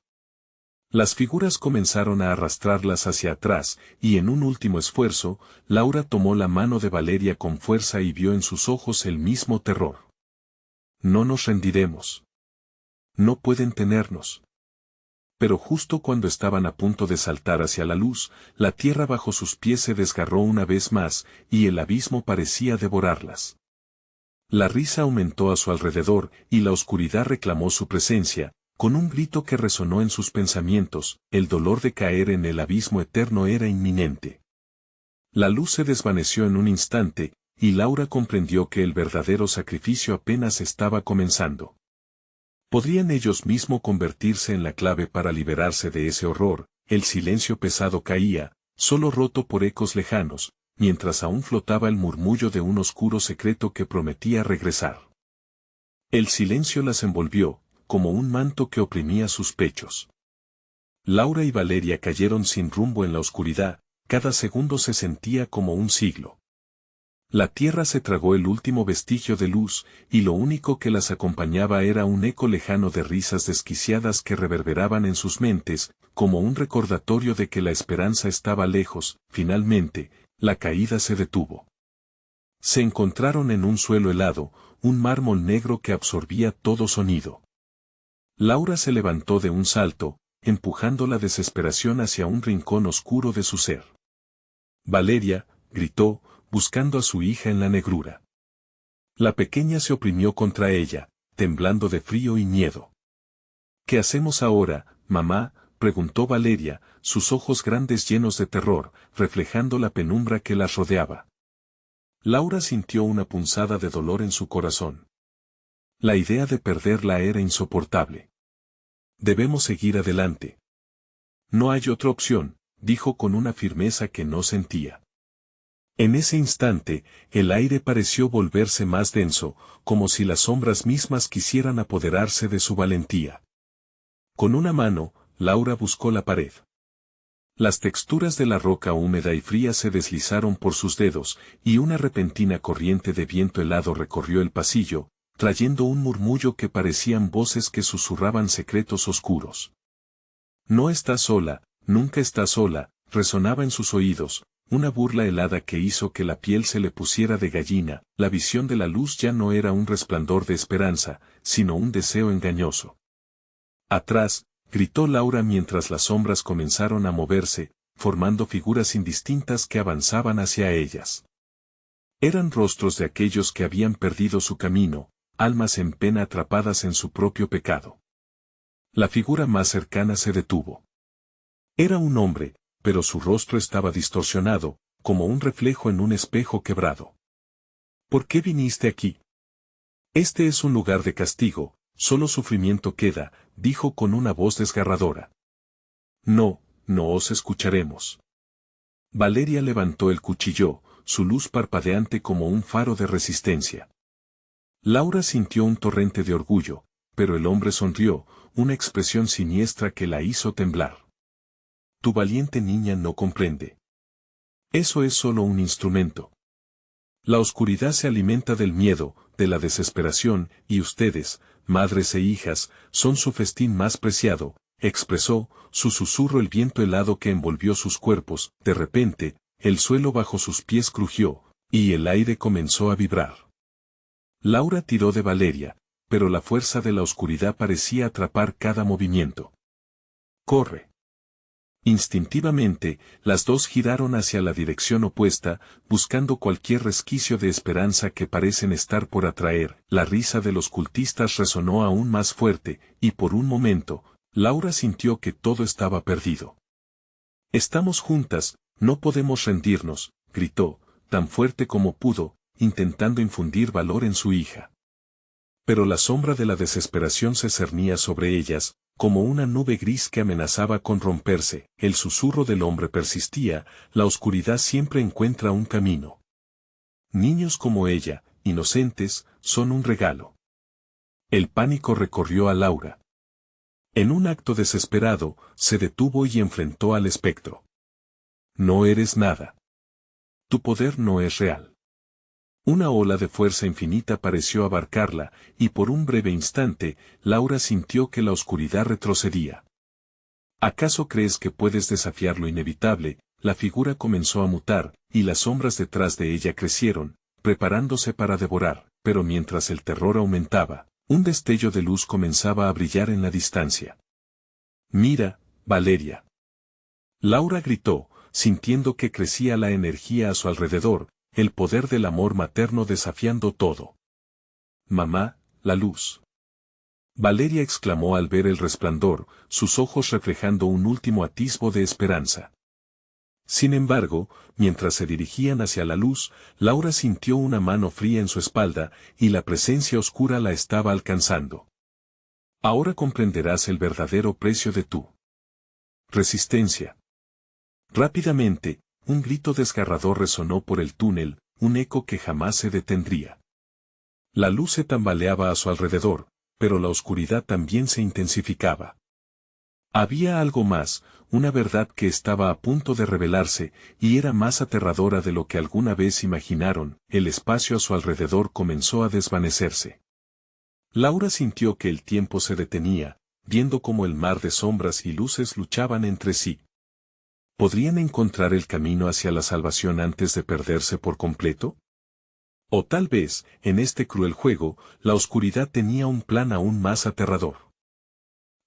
Las figuras comenzaron a arrastrarlas hacia atrás, y en un último esfuerzo, Laura tomó la mano de Valeria con fuerza y vio en sus ojos el mismo terror. No nos rendiremos. No pueden tenernos. Pero justo cuando estaban a punto de saltar hacia la luz, la tierra bajo sus pies se desgarró una vez más, y el abismo parecía devorarlas. La risa aumentó a su alrededor, y la oscuridad reclamó su presencia, con un grito que resonó en sus pensamientos. El dolor de caer en el abismo eterno era inminente. La luz se desvaneció en un instante, y Laura comprendió que el verdadero sacrificio apenas estaba comenzando. ¿Podrían ellos mismos convertirse en la clave para liberarse de ese horror? El silencio pesado caía, solo roto por ecos lejanos, mientras aún flotaba el murmullo de un oscuro secreto que prometía regresar. El silencio las envolvió, como un manto que oprimía sus pechos. Laura y Valeria cayeron sin rumbo en la oscuridad, cada segundo se sentía como un siglo. La tierra se tragó el último vestigio de luz, y lo único que las acompañaba era un eco lejano de risas desquiciadas que reverberaban en sus mentes, como un recordatorio de que la esperanza estaba lejos. Finalmente, la caída se detuvo. Se encontraron en un suelo helado, un mármol negro que absorbía todo sonido. Laura se levantó de un salto, empujando la desesperación hacia un rincón oscuro de su ser. Valeria, gritó, buscando a su hija en la negrura. La pequeña se oprimió contra ella, temblando de frío y miedo. ¿Qué hacemos ahora, mamá?, preguntó Valeria, sus ojos grandes llenos de terror, reflejando la penumbra que las rodeaba. Laura sintió una punzada de dolor en su corazón. La idea de perderla era insoportable. Debemos seguir adelante. No hay otra opción, dijo con una firmeza que no sentía. En ese instante, el aire pareció volverse más denso, como si las sombras mismas quisieran apoderarse de su valentía. Con una mano, Laura buscó la pared. Las texturas de la roca húmeda y fría se deslizaron por sus dedos, y una repentina corriente de viento helado recorrió el pasillo, trayendo un murmullo que parecían voces que susurraban secretos oscuros. No estás sola, nunca estás sola, resonaba en sus oídos, una burla helada que hizo que la piel se le pusiera de gallina. La visión de la luz ya no era un resplandor de esperanza, sino un deseo engañoso. Atrás, gritó Laura mientras las sombras comenzaron a moverse, formando figuras indistintas que avanzaban hacia ellas. Eran rostros de aquellos que habían perdido su camino, almas en pena atrapadas en su propio pecado. La figura más cercana se detuvo. Era un hombre, pero su rostro estaba distorsionado, como un reflejo en un espejo quebrado. ¿Por qué viniste aquí? Este es un lugar de castigo, solo sufrimiento queda, dijo con una voz desgarradora. No, no os escucharemos. Valeria levantó el cuchillo, su luz parpadeante como un faro de resistencia. Laura sintió un torrente de orgullo, pero el hombre sonrió, una expresión siniestra que la hizo temblar. Tu valiente niña no comprende. Eso es solo un instrumento. La oscuridad se alimenta del miedo, de la desesperación, y ustedes, madres e hijas, son su festín más preciado, expresó, su susurro el viento helado que envolvió sus cuerpos. De repente, el suelo bajo sus pies crujió, y el aire comenzó a vibrar. Laura tiró de Valeria, pero la fuerza de la oscuridad parecía atrapar cada movimiento. ¡Corre! Instintivamente, las dos giraron hacia la dirección opuesta, buscando cualquier resquicio de esperanza que parecen estar por atraer. La risa de los cultistas resonó aún más fuerte, y por un momento, Laura sintió que todo estaba perdido. Estamos juntas, no podemos rendirnos, gritó, tan fuerte como pudo, intentando infundir valor en su hija. Pero la sombra de la desesperación se cernía sobre ellas, como una nube gris que amenazaba con romperse. El susurro del hombre persistía, la oscuridad siempre encuentra un camino. Niños como ella, inocentes, son un regalo. El pánico recorrió a Laura. En un acto desesperado, se detuvo y enfrentó al espectro. No eres nada. Tu poder no es real. Una ola de fuerza infinita pareció abarcarla, y por un breve instante, Laura sintió que la oscuridad retrocedía. ¿Acaso crees que puedes desafiar lo inevitable? La figura comenzó a mutar, y las sombras detrás de ella crecieron, preparándose para devorar, pero mientras el terror aumentaba, un destello de luz comenzaba a brillar en la distancia. «Mira, Valeria». Laura gritó, sintiendo que crecía la energía a su alrededor, el poder del amor materno desafiando todo. «Mamá, la luz». Valeria exclamó al ver el resplandor, sus ojos reflejando un último atisbo de esperanza. Sin embargo, mientras se dirigían hacia la luz, Laura sintió una mano fría en su espalda, y la presencia oscura la estaba alcanzando. Ahora comprenderás el verdadero precio de tu resistencia. Rápidamente, un grito desgarrador resonó por el túnel, un eco que jamás se detendría. La luz se tambaleaba a su alrededor, pero la oscuridad también se intensificaba. Había algo más, una verdad que estaba a punto de revelarse, y era más aterradora de lo que alguna vez imaginaron. El espacio a su alrededor comenzó a desvanecerse. Laura sintió que el tiempo se detenía, viendo cómo el mar de sombras y luces luchaban entre sí. ¿Podrían encontrar el camino hacia la salvación antes de perderse por completo? O tal vez, en este cruel juego, la oscuridad tenía un plan aún más aterrador.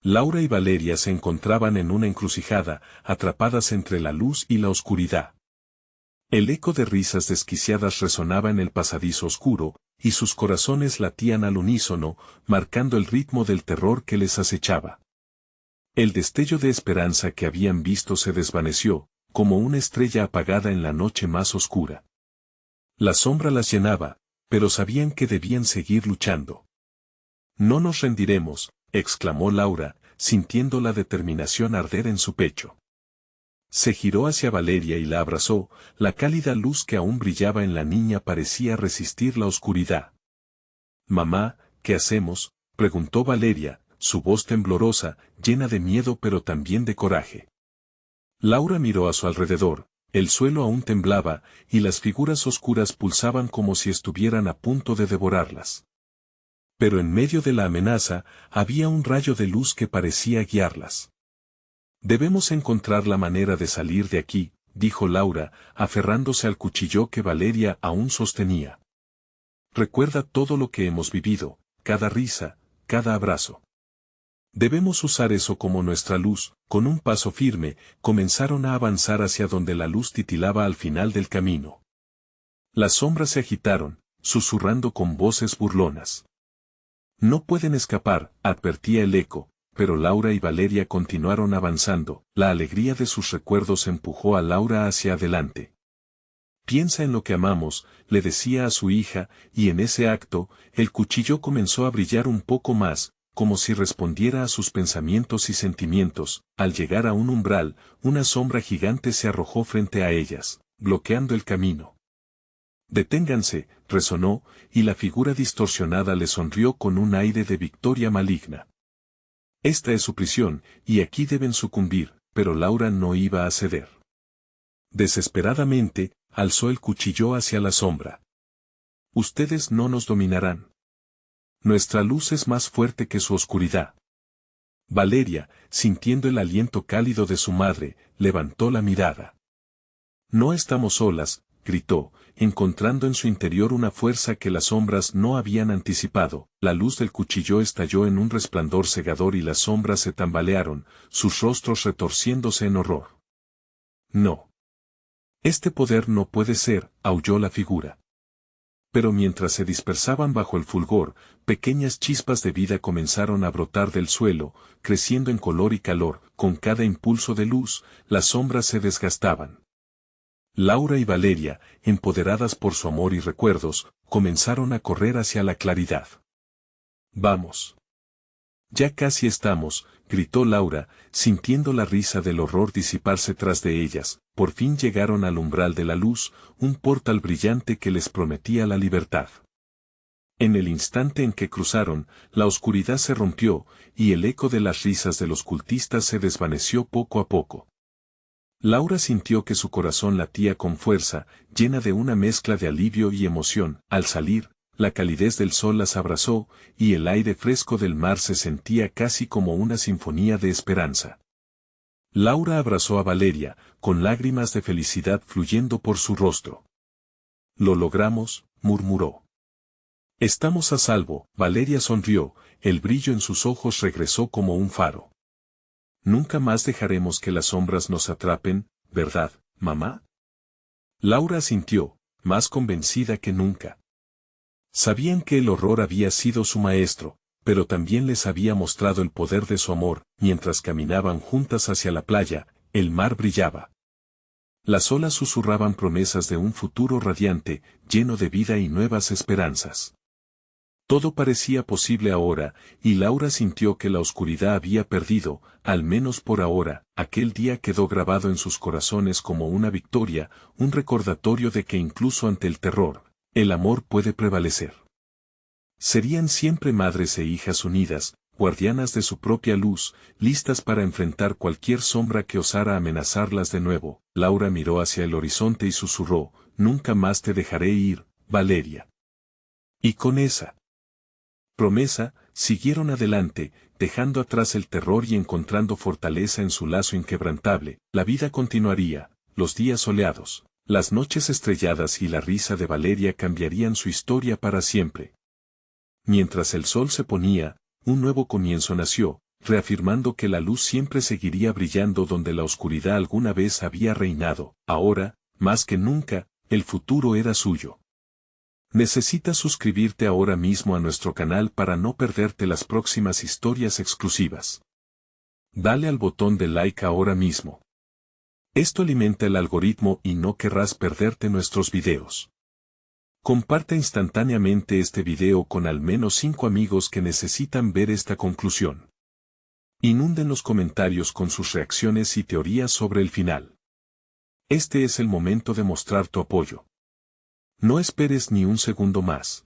Laura y Valeria se encontraban en una encrucijada, atrapadas entre la luz y la oscuridad. El eco de risas desquiciadas resonaba en el pasadizo oscuro, y sus corazones latían al unísono, marcando el ritmo del terror que les acechaba. El destello de esperanza que habían visto se desvaneció, como una estrella apagada en la noche más oscura. La sombra las llenaba, pero sabían que debían seguir luchando. «No nos rendiremos», exclamó Laura, sintiendo la determinación arder en su pecho. Se giró hacia Valeria y la abrazó, la cálida luz que aún brillaba en la niña parecía resistir la oscuridad. «Mamá, ¿qué hacemos?», preguntó Valeria, su voz temblorosa, llena de miedo pero también de coraje. Laura miró a su alrededor, el suelo aún temblaba, y las figuras oscuras pulsaban como si estuvieran a punto de devorarlas. Pero en medio de la amenaza, había un rayo de luz que parecía guiarlas. «Debemos encontrar la manera de salir de aquí», dijo Laura, aferrándose al cuchillo que Valeria aún sostenía. «Recuerda todo lo que hemos vivido, cada risa, cada abrazo. Debemos usar eso como nuestra luz». Con un paso firme, comenzaron a avanzar hacia donde la luz titilaba al final del camino. Las sombras se agitaron, susurrando con voces burlonas. «No pueden escapar», advertía el eco, pero Laura y Valeria continuaron avanzando. La alegría de sus recuerdos empujó a Laura hacia adelante. «Piensa en lo que amamos», le decía a su hija, y en ese acto, el cuchillo comenzó a brillar un poco más, como si respondiera a sus pensamientos y sentimientos. Al llegar a un umbral, una sombra gigante se arrojó frente a ellas, bloqueando el camino. «Deténganse», resonó, y la figura distorsionada le sonrió con un aire de victoria maligna. «Esta es su prisión, y aquí deben sucumbir», pero Laura no iba a ceder. Desesperadamente, alzó el cuchillo hacia la sombra. «Ustedes no nos dominarán. Nuestra luz es más fuerte que su oscuridad». Valeria, sintiendo el aliento cálido de su madre, levantó la mirada. «No estamos solas», gritó, encontrando en su interior una fuerza que las sombras no habían anticipado. La luz del cuchillo estalló en un resplandor cegador y las sombras se tambalearon, sus rostros retorciéndose en horror. «No. Este poder no puede ser», aulló la figura. Pero mientras se dispersaban bajo el fulgor, pequeñas chispas de vida comenzaron a brotar del suelo, creciendo en color y calor. Con cada impulso de luz, las sombras se desgastaban. Laura y Valeria, empoderadas por su amor y recuerdos, comenzaron a correr hacia la claridad. «Vamos. Ya casi estamos», gritó Laura, sintiendo la risa del horror disiparse tras de ellas. Por fin llegaron al umbral de la luz, un portal brillante que les prometía la libertad. En el instante en que cruzaron, la oscuridad se rompió, y el eco de las risas de los cultistas se desvaneció poco a poco. Laura sintió que su corazón latía con fuerza, llena de una mezcla de alivio y emoción. Al salir, la calidez del sol las abrazó, y el aire fresco del mar se sentía casi como una sinfonía de esperanza. Laura abrazó a Valeria, con lágrimas de felicidad fluyendo por su rostro. «Lo logramos», murmuró. «Estamos a salvo», Valeria sonrió, el brillo en sus ojos regresó como un faro. «Nunca más dejaremos que las sombras nos atrapen, ¿verdad, mamá?» Laura asintió, más convencida que nunca. Sabían que el horror había sido su maestro, pero también les había mostrado el poder de su amor. Mientras caminaban juntas hacia la playa, el mar brillaba. Las olas susurraban promesas de un futuro radiante, lleno de vida y nuevas esperanzas. Todo parecía posible ahora, y Laura sintió que la oscuridad había perdido, al menos por ahora. Aquel día quedó grabado en sus corazones como una victoria, un recordatorio de que incluso ante el terror, el amor puede prevalecer. Serían siempre madres e hijas unidas, guardianas de su propia luz, listas para enfrentar cualquier sombra que osara amenazarlas de nuevo. Laura miró hacia el horizonte y susurró: «Nunca más te dejaré ir, Valeria». Y con esa promesa, siguieron adelante, dejando atrás el terror y encontrando fortaleza en su lazo inquebrantable. La vida continuaría, los días soleados, las noches estrelladas y la risa de Valeria cambiarían su historia para siempre. Mientras el sol se ponía, un nuevo comienzo nació, reafirmando que la luz siempre seguiría brillando donde la oscuridad alguna vez había reinado. Ahora, más que nunca, el futuro era suyo. Necesitas suscribirte ahora mismo a nuestro canal para no perderte las próximas historias exclusivas. Dale al botón de like ahora mismo. Esto alimenta el algoritmo y no querrás perderte nuestros videos. Comparte instantáneamente este video con al menos 5 amigos que necesitan ver esta conclusión. Inunden los comentarios con sus reacciones y teorías sobre el final. Este es el momento de mostrar tu apoyo. No esperes ni un segundo más.